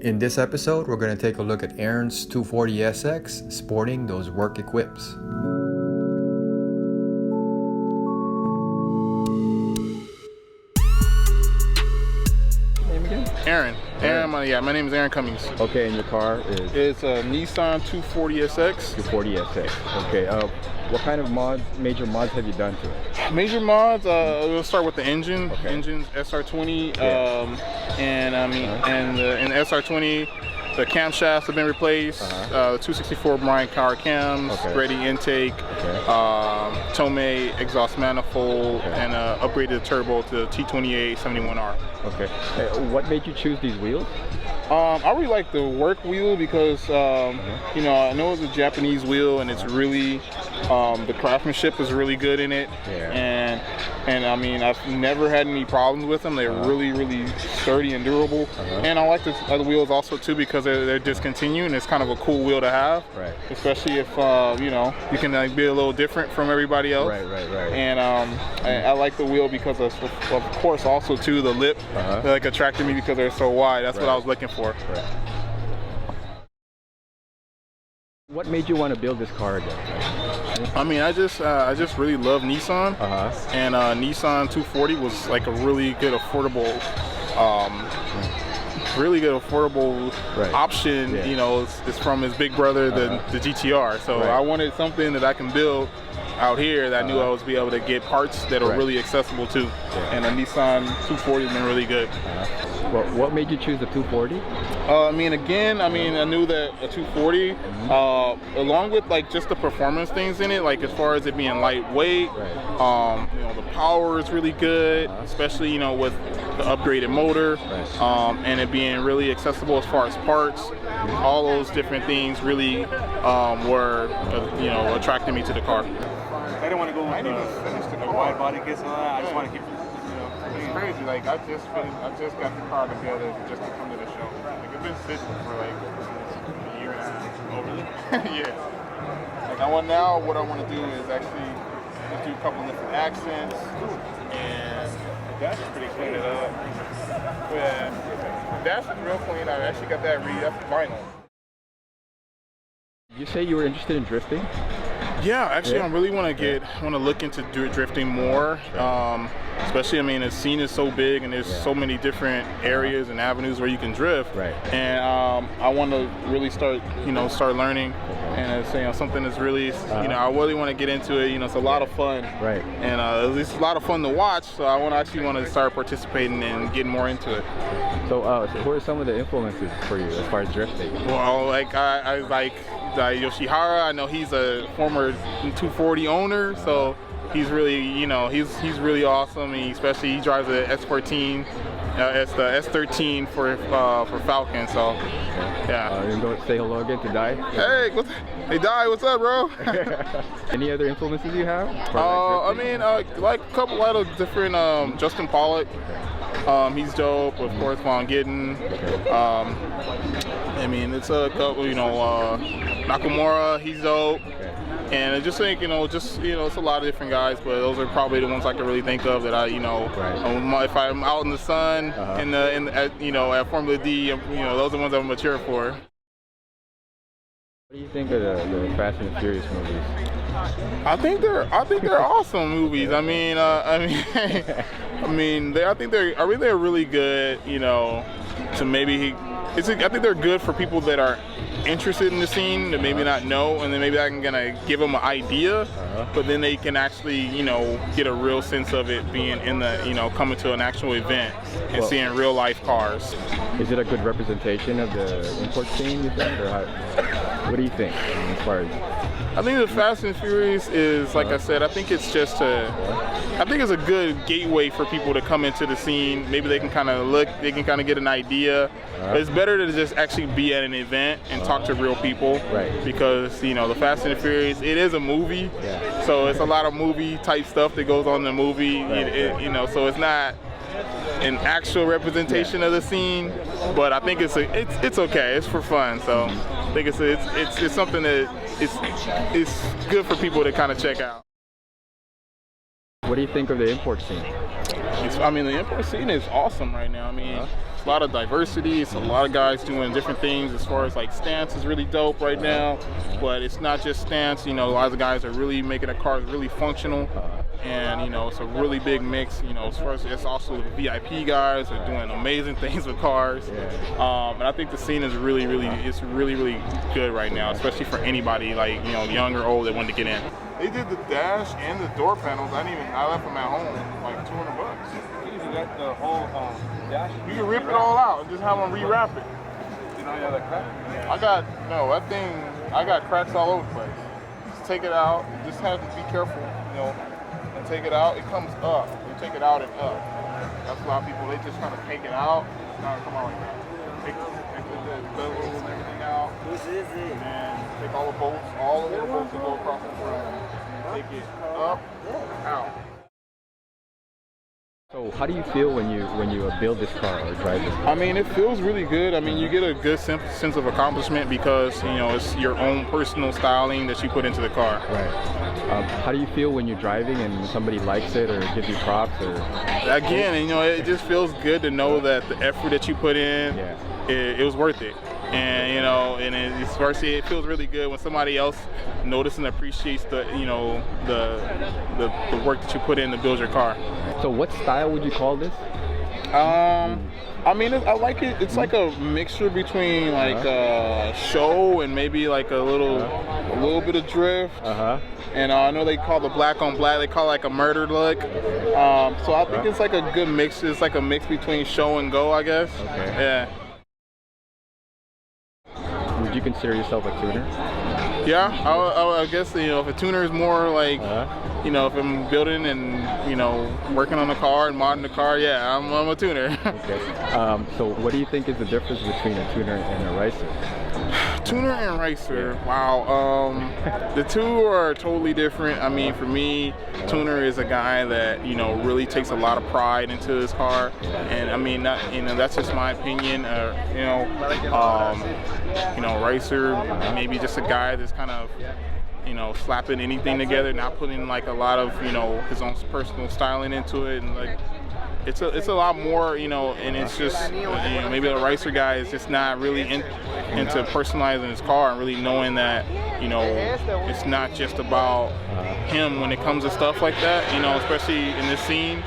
In this episode, we're going to take a look at Aaron's 240SX sporting those work equips. Name again? Aaron. My name is Aaron Cummings. Okay, and your car is? It's a Nissan 240SX. 240SX. Okay. What kind of major mods have you done to it? Major mods. We'll start with the engine. Okay. Engine's SR20. Yeah. And in the SR20, the camshafts have been replaced. The 264 Bryant car cams, Okay. ready intake, Tomei exhaust manifold, and upgraded turbo to the T28 71R. Okay. What made you choose these wheels? I really like the work wheel because you know, I know it's a Japanese wheel and it's really the craftsmanship is really good in it. Yeah. And I mean, I've never had any problems with them. They're really sturdy and durable. And I like the other wheels also too because they're discontinued and it's kind of a cool wheel to have. Right. Especially if you know, you can be a little different from everybody else. Right. And I like the wheel because of course also too the lip like attracted me because they're so wide. That's what I was looking for. Right. What made you want to build this car again? I mean, I just really love Nissan, and Nissan 240 was like a really good affordable option. Yeah. You know, it's from his big brother, the GTR. So I wanted something that I can build out here that I knew I was be able to get parts that are really accessible to. And the Nissan 240 has been really good. Well, what made you choose the 240? I knew that a 240, along with like just the performance things in it, like as far as it being lightweight, you know, the power is really good, especially, you know, with the upgraded motor, and it being really accessible as far as parts. All those different things really were, you know, attracting me to the car. I didn't want to go with the wide body kits and all that. I just want to keep it. It's crazy. Like I just got the car together just to come to the show. Like it's been sitting for like a year and a half. Oh really? Yeah. Like what I want to do is actually just do a couple of different accents, and the dash is pretty clean it up. Yeah, the dash is real clean. I actually got that that's vinyl. You say you were interested in drifting? Yeah, actually, I really want to look into drifting more. Especially, I mean, the scene is so big, and there's so many different areas and avenues where you can drift. Right. And I want to really start learning, and it's, you know, something that's really, you know, I really want to get into it. You know, it's a lot of fun. Right. And it's a lot of fun to watch. So I want to start participating and getting more into it. So, who are some of the influences for you as far as drifting? Well, like I like Yoshihara. I know he's a former 240 owner, so he's really, you know, he's really awesome. He drives the S14, it's the S13 for Falcon. So yeah. You can go say hello again to Dai. Hey Dai, what's up, bro? Any other influences you have? I mean, like a couple of different Justin Pollock. He's dope, of course. Von Gittin. I mean, it's a couple, you know, Nakamura. He's dope. And I just think, you know, it's a lot of different guys, but those are probably the ones I can really think of that I, you know, if I'm out in the sun, you know, at Formula D, you know, those are the ones I'm mature for. What do you think of the Fast and Furious movies? I think they're awesome movies. I think they're really good. You know, I think they're good for people that are interested in the scene that maybe not know, and then maybe I can give them an idea, but then they can actually, you know, get a real sense of it being in the, you know, coming to an actual event and seeing real life cars. Is it a good representation of the import scene, you think, or what do you think as far as? I think the Fast and Furious is, like I said, I think it's just I think it's a good gateway for people to come into the scene. Maybe they can kind of get an idea. But it's better to just actually be at an event and talk to real people. Right. Because, you know, the Fast and the Furious, it is a movie. Yeah. So it's a lot of movie type stuff that goes on in the movie. You know, so it's not an actual representation of the scene, but I think it's okay. It's for fun. So I think it's something that it's good for people to kind of check out. What do you think of the import scene? I mean, the import scene is awesome right now. I mean, a lot of diversity. It's a lot of guys doing different things. As far as like stance is really dope right now, but it's not just stance. You know, a lot of the guys are really making the cars really functional, and you know, it's a really big mix. You know, as far as it's also the VIP guys are doing amazing things with cars, and I think the scene is really good right now, especially for anybody like, you know, young or old that wanted to get in. They did the dash and the door panels. I left them at home, like $200. You got the whole dash? You can rip it all out and just have them rewrap it. You know, you have that crack? I got cracks all over the place. Just take it out. You just have to be careful, you know, and take it out. It comes up. You take it out and up. That's a lot of people, they just kind of take it out. It's not come out like that. Take the bezels and everything out. And take all the bolts, all the little bolts that go across the front. Take it up, out. So how do you feel when you build this car or drive this car? I mean, it feels really good. I mean, you get a good sense of accomplishment because, you know, it's your own personal styling that you put into the car. Right. How do you feel when you're driving and somebody likes it or gives you props? Or again, you know, it just feels good to know that the effort that you put in, it was worth it. And you know, and it feels really good when somebody else notices and appreciates the, you know, the work that you put in to build your car. So what style would you call this? I mean, I like it. It's like a mixture between like show and maybe like a little bit of drift. And I know they call the black on black, they call it like a murder look. So I think it's like a good mix. It's like a mix between show and go, I guess. Okay. Yeah. Would you consider yourself a tuner? Yeah, I guess, you know, if a tuner is more like, you know, if I'm building and, you know, working on the car and modding the car, yeah, I'm a tuner. Okay. So what do you think is the difference between a tuner and a racer? Tuner and racer, wow. The two are totally different. I mean, for me, tuner is a guy that, you know, really takes a lot of pride into his car. And I mean, you know, that's just my opinion. You know, racer, maybe just a guy that's kind of, you know, slapping anything together, not putting like a lot of, you know, his own personal styling into it, and like it's a lot more, you know, and it's just, you know, maybe the racer guy is just not really into personalizing his car and really knowing that, you know, it's not just about him when it comes to stuff like that, you know, especially in this scene.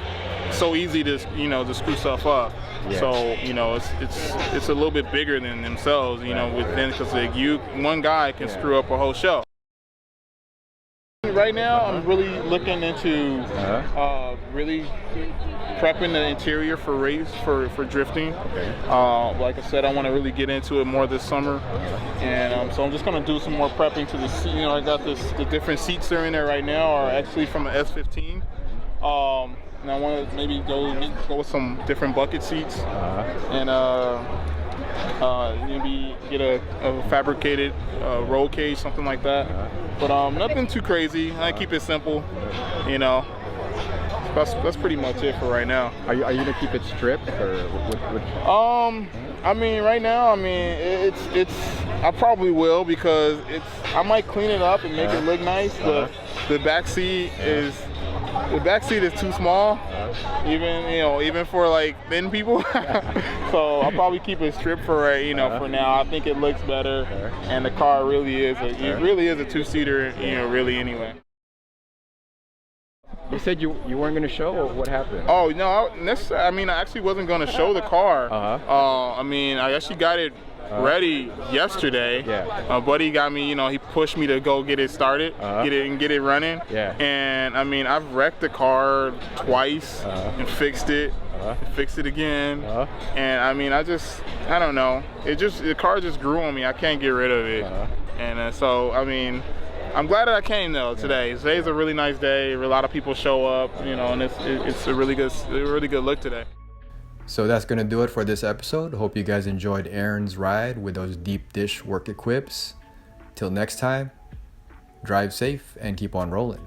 It's so easy to, you know, to screw stuff up. So, you know, it's a little bit bigger than themselves, you know, within, because like one guy can screw up a whole show. Right now, I'm really looking into really prepping the interior for for drifting. Like I said, I want to really get into it more this summer, and so I'm just gonna do some more prepping to the seat. You know, I got the different seats that are in there right now are actually from the S15. And I want to maybe go with some different bucket seats, and maybe get a fabricated roll cage, something like that. But nothing too crazy. I keep it simple, you know. That's pretty much it for right now. Are you gonna keep it stripped or I mean, right now, I mean, I probably will, because I might clean it up and make it look nice. The back seat is. The back seat is too small, even for like thin people. So I'll probably keep it stripped for for now. I think it looks better, and the car really is a two-seater, really anyway. You said you weren't going to show, or what happened? Oh no, I actually wasn't going to show the car. I mean, I actually got it ready yesterday. My buddy got me, he pushed me to go get it started, get it running. And I mean, I've wrecked the car twice and fixed it, fixed it again. And I mean, I don't know. The car just grew on me. I can't get rid of it. And so, I mean, I'm glad that I came though today. Today's a really nice day. A lot of people show up, and it's a really good look today. So that's going to do it for this episode. Hope you guys enjoyed Aaron's ride with those deep dish work equips. Till next time, drive safe and keep on rolling.